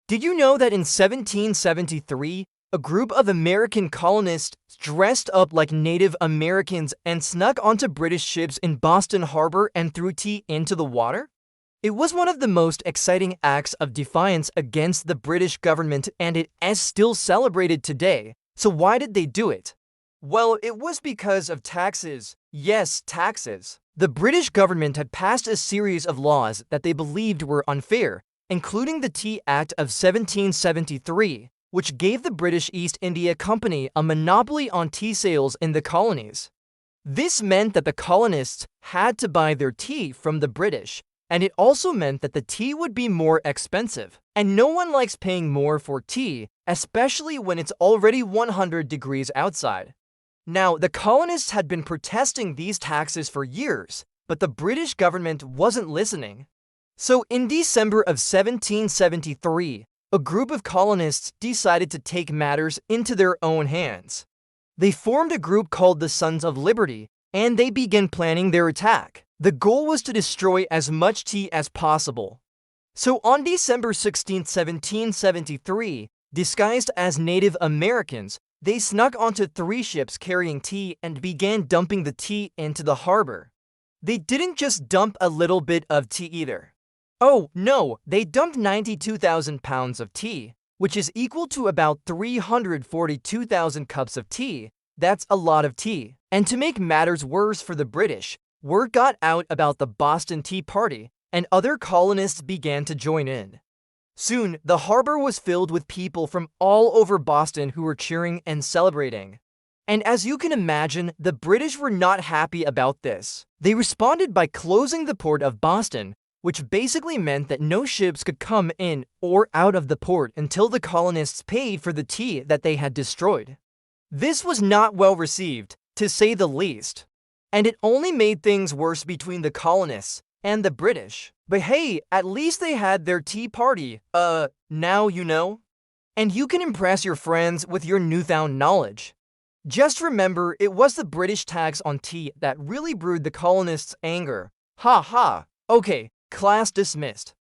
Did you know that in 1773, a group of American colonists dressed up like Native Americans and snuck onto British ships in Boston Harbor and threw tea into the water? It was one of the most exciting acts of defiance against the British government, and it is still celebrated today. So why did they do it? Well, it was because of taxes. Yes, taxes. The British government had passed a series of laws that they believed were unfair, including the Tea Act of 1773, which gave the British East India Company a monopoly on tea sales in the colonies. This meant that the colonists had to buy their tea from the British, and it also meant that the tea would be more expensive. And no one likes paying more for tea, especially when it's already 100 degrees outside. Now, the colonists had been protesting these taxes for years, but the British government wasn't listening. So in December of 1773, a group of colonists decided to take matters into their own hands. They formed a group called the Sons of Liberty, and they began planning their attack. The goal was to destroy as much tea as possible. So on December 16, 1773, disguised as Native Americans, they snuck onto 3 ships carrying tea and began dumping the tea into the harbor. They didn't just dump a little bit of tea either. Oh, no, they dumped 92,000 pounds of tea, which is equal to about 342,000 cups of tea. That's a lot of tea. And to make matters worse for the British, word got out about the Boston Tea Party, and other colonists began to join in. Soon, the harbor was filled with people from all over Boston who were cheering and celebrating. And as you can imagine, the British were not happy about this. They responded by closing the port of Boston, which basically meant that no ships could come in or out of the port until the colonists paid for the tea that they had destroyed. This was not well received, to say the least. And it only made things worse between the colonists and the British. But hey, at least they had their tea party. Now you know. And you can impress your friends with your newfound knowledge. Just remember, it was the British tax on tea that really brewed the colonists' anger. Ha ha. Okay, class dismissed.